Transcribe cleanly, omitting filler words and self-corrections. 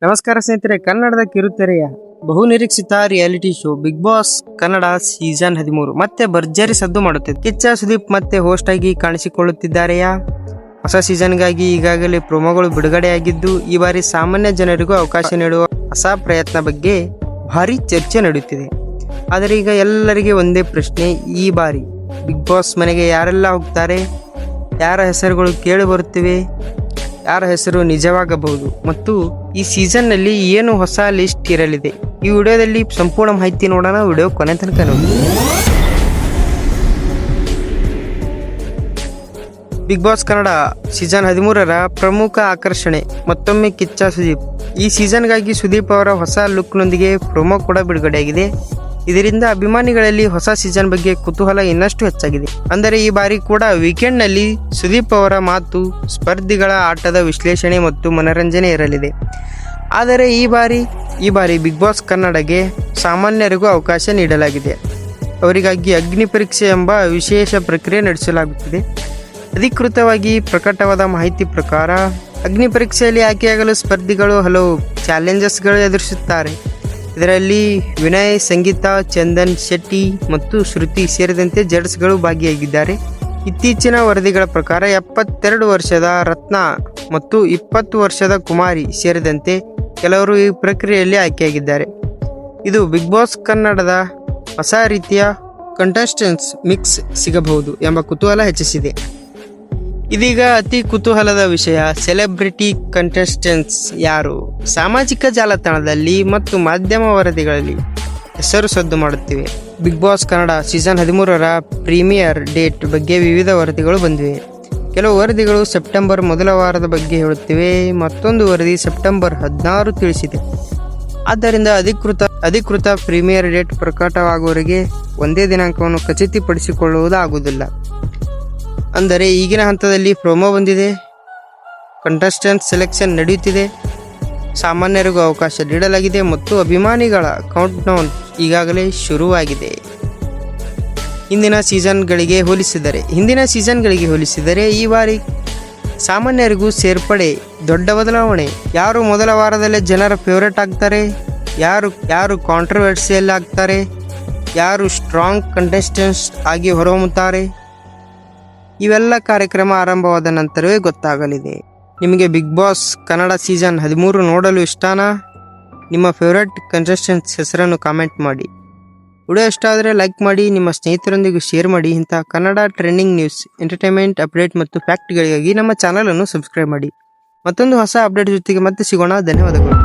ನಮಸ್ಕಾರ ಸ್ನೇಹಿತರೆ, ಕನ್ನಡದ ಕಿರುತೆರೆಯ ಬಹುನಿರೀಕ್ಷಿತ reality show Bigg boss Kannada season 13 ಮತ್ತೆ ಭರ್ಜರಿ ಸದ್ದು ಮಾಡುತ್ತಿದೆ. ಕಿಚ್ಚ ಸುದೀಪ್ ಮತ್ತೆ ಹೋಸ್ಟ್ ಆಗಿ ಕಾಣಿಸಿಕೊಳ್ಳುತ್ತಿದ್ದಾರೆಯಾ? ಹೊಸ ಸೀಸನ್ಗಾಗಿ ಈಗಾಗಲೇ ಪ್ರೊಮೋಗಳು ಬಿಡುಗಡೆಯಾಗಿದ್ದು, ಈ ಬಾರಿ ಸಾಮಾನ್ಯ ಜನರಿಗೂ ಅವಕಾಶ ನೀಡುವ ಹೊಸ ಪ್ರಯತ್ನ ಬಗ್ಗೆ ಭಾರಿ ಚರ್ಚೆ ನಡೆಯುತ್ತಿದೆ. ಆದರೆ ಈಗ ಎಲ್ಲರಿಗೆ ಒಂದೇ ಪ್ರಶ್ನೆ, ಈ ಬಾರಿ ಬಿಗ್ ಬಾಸ್ ಮನೆಗೆ ಯಾರೆಲ್ಲ ಹೋಗ್ತಾರೆ, ಯಾರ ಹೆಸರುಗಳು ಕೇಳಿ ಬರುತ್ತಿವೆ, ಯಾರ ಹೆಸರು ನಿಜವಾಗಬಹುದು ಮತ್ತು ಈ ಸೀಸನ್ ನಲ್ಲಿ ಏನು ಹೊಸ ಲಿಸ್ಟ್ ಇರಲಿದೆ, ಈ ವಿಡಿಯೋದಲ್ಲಿ ಸಂಪೂರ್ಣ ಮಾಹಿತಿ ನೋಡೋಣ. ವಿಡಿಯೋ ಕೊನೆ ತನಕ ನೋಡಿ. ಬಿಗ್ ಬಾಸ್ ಕನ್ನಡ ಸೀಸನ್ 13ರ ಪ್ರಮುಖ ಆಕರ್ಷಣೆ ಮತ್ತೊಮ್ಮೆ ಕಿಚ್ಚ ಸುದೀಪ್. ಈ ಸೀಸನ್ಗಾಗಿ ಸುದೀಪ್ ಅವರ ಹೊಸ ಲುಕ್ನೊಂದಿಗೆ ಪ್ರೊಮೋ ಕೂಡ ಬಿಡುಗಡೆಯಾಗಿದೆ. ಇದರಿಂದ ಅಭಿಮಾನಿಗಳಲ್ಲಿ ಹೊಸ ಸೀಸನ್ ಬಗ್ಗೆ ಕುತೂಹಲ ಇನ್ನಷ್ಟು ಹೆಚ್ಚಾಗಿದೆ. ಅಂದರೆ ಈ ಬಾರಿ ಕೂಡ ವೀಕೆಂಡ್ ನಲ್ಲಿ ಸುದೀಪ್ ಅವರ ಮಾತು, ಸ್ಪರ್ಧಿಗಳ ಆಟದ ವಿಶ್ಲೇಷಣೆ ಮತ್ತು ಮನರಂಜನೆ ಇರಲಿದೆ. ಆದರೆ ಈ ಬಾರಿ ಬಿಗ್ ಬಾಸ್ ಕನ್ನಡಗೆ ಸಾಮಾನ್ಯರಿಗೂ ಅವಕಾಶ ನೀಡಲಾಗಿದೆ. ಅವರಿಗಾಗಿ ಅಗ್ನಿ ಪರೀಕ್ಷೆ ಎಂಬ ವಿಶೇಷ ಪ್ರಕ್ರಿಯೆ ನಡೆಸಲಾಗುತ್ತಿದೆ. ಅಧಿಕೃತವಾಗಿ ಪ್ರಕಟವಾದ ಮಾಹಿತಿ ಪ್ರಕಾರ ಅಗ್ನಿ ಪರೀಕ್ಷೆಯಲ್ಲಿ ಆಯ್ಕೆಯಾಗಲು ಸ್ಪರ್ಧಿಗಳು ಹಲವು ಚಾಲೆಂಜಸ್ಗಳು ಎದುರಿಸುತ್ತಾರೆ. ಇದರಲ್ಲಿ ವಿನಯ್, ಸಂಗೀತ, ಚಂದನ್ ಶೆಟ್ಟಿ ಮತ್ತು ಶ್ರುತಿ ಸೇರಿದಂತೆ ಜಡ್ಸ್ಗಳು ಭಾಗಿಯಾಗಿದ್ದಾರೆ. ಇತ್ತೀಚಿನ ವರದಿಗಳ ಪ್ರಕಾರ 72 ವರ್ಷದ ರತ್ನ ಮತ್ತು 20 ವರ್ಷದ ಕುಮಾರಿ ಸೇರಿದಂತೆ ಕೆಲವರು ಈ ಪ್ರಕ್ರಿಯೆಯಲ್ಲಿ ಆಯ್ಕೆಯಾಗಿದ್ದಾರೆ. ಇದು ಬಿಗ್ ಬಾಸ್ ಕನ್ನಡದ ಹೊಸ ರೀತಿಯ ಕಂಟೆಸ್ಟೆಂಟ್ಸ್ ಮಿಕ್ಸ್ ಸಿಗಬಹುದು ಎಂಬ ಕುತೂಹಲ ಹೆಚ್ಚಿಸಿದೆ. ಇದೀಗ ಅತಿ ಕುತೂಹಲದ ವಿಷಯ, ಸೆಲೆಬ್ರಿಟಿ ಕಂಟೆಸ್ಟೆಂಟ್ಸ್ ಯಾರು? ಸಾಮಾಜಿಕ ಜಾಲತಾಣದಲ್ಲಿ ಮತ್ತು ಮಾಧ್ಯಮ ವರದಿಗಳಲ್ಲಿ ಹೆಸರು ಸದ್ದು ಮಾಡುತ್ತಿವೆ. ಬಿಗ್ ಬಾಸ್ ಕನ್ನಡ ಸೀಸನ್ 13ರ ಪ್ರೀಮಿಯರ್ ಡೇಟ್ ಬಗ್ಗೆ ವಿವಿಧ ವರದಿಗಳು ಬಂದಿವೆ. ಕೆಲವು ವರದಿಗಳು ಸೆಪ್ಟೆಂಬರ್ ಮೊದಲ ವಾರದ ಬಗ್ಗೆ ಹೇಳುತ್ತಿವೆ, ಮತ್ತೊಂದು ವರದಿ ಸೆಪ್ಟೆಂಬರ್ 16 ತಿಳಿಸಿದೆ. ಆದ್ದರಿಂದ ಅಧಿಕೃತ ಪ್ರೀಮಿಯರ್ ಡೇಟ್ ಪ್ರಕಟವಾಗುವವರೆಗೆ ಒಂದೇ ದಿನಾಂಕವನ್ನು ಖಚಿತಪಡಿಸಿಕೊಳ್ಳುವುದಾಗುವುದಿಲ್ಲ. ಅಂದರೆ ಈಗಿನ ಹಂತದಲ್ಲಿ ಪ್ರೊಮೋ ಬಂದಿದೆ, ಕಂಟೆಸ್ಟೆಂಟ್ ಸೆಲೆಕ್ಷನ್ ನಡೆಯುತ್ತಿದೆ, ಸಾಮಾನ್ಯರಿಗೂ ಅವಕಾಶ ನೀಡಲಾಗಿದೆ ಮತ್ತು ಅಭಿಮಾನಿಗಳ ಕೌಂಟ್ಡೌನ್ ಈಗಾಗಲೇ ಶುರುವಾಗಿದೆ. ಹಿಂದಿನ ಸೀಸನ್ಗಳಿಗೆ ಹೋಲಿಸಿದರೆ ಈ ಬಾರಿ ಸಾಮಾನ್ಯರಿಗೂ ಸೇರ್ಪಡೆ, ದೊಡ್ಡ ಬದಲಾವಣೆ. ಯಾರು ಮೊದಲ ವಾರದಲ್ಲೇ ಜನರ ಫೇವರೇಟ್ ಆಗ್ತಾರೆ, ಯಾರು ಕಾಂಟ್ರವರ್ಸಿಯಲ್ ಆಗ್ತಾರೆ, ಯಾರು ಸ್ಟ್ರಾಂಗ್ ಕಂಟೆಸ್ಟೆಂಟ್ಸ್ ಆಗಿ ಹೊರಹೊಮ್ಮುತ್ತಾರೆ, ಇವೆಲ್ಲ ಕಾರ್ಯಕ್ರಮ ಆರಂಭವಾದ ನಂತರವೇ ಗೊತ್ತಾಗಲಿದೆ. ನಿಮಗೆ ಬಿಗ್ ಬಾಸ್ ಕನ್ನಡ ಸೀಸನ್ 13 ನೋಡಲು ಇಷ್ಟನಾ? ನಿಮ್ಮ ಫೇವರೇಟ್ ಕಂಟೆಸ್ಟೆಂಟ್ಸ್ ಹೆಸರನ್ನು ಕಾಮೆಂಟ್ ಮಾಡಿ. ವಿಡಿಯೋ ಇಷ್ಟ ಆದರೆ ಲೈಕ್ ಮಾಡಿ, ನಿಮ್ಮ ಸ್ನೇಹಿತರೊಂದಿಗೆ ಶೇರ್ ಮಾಡಿ. ಇಂತಹ Kannada trending news, entertainment update ಮತ್ತು ಫ್ಯಾಕ್ಟ್ಗಳಿಗಾಗಿ ನಮ್ಮ ಚಾನಲನ್ನು ಸಬ್ಸ್ಕ್ರೈಬ್ ಮಾಡಿ. ಮತ್ತೊಂದು ಹೊಸ ಅಪ್ಡೇಟ್ ಜೊತೆಗೆ ಮತ್ತೆ ಸಿಗೋಣ. ಧನ್ಯವಾದಗಳು.